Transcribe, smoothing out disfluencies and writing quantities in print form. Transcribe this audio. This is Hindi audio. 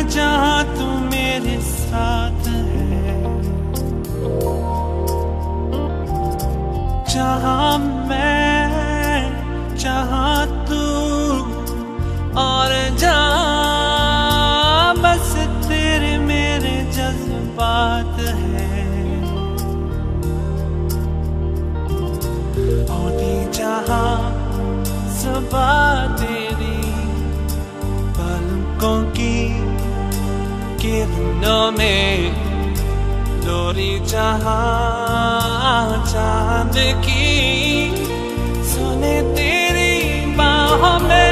जहाँ तू मेरे साथ है, जहाँ मैं जहाँ तू और जहाँ बस तेरे मेरे जज्बात है। होती जहाँ सुबह तेरी पलकों की किरणों में, लोरी जहाँ चांद की सुने तेरी बाहों में।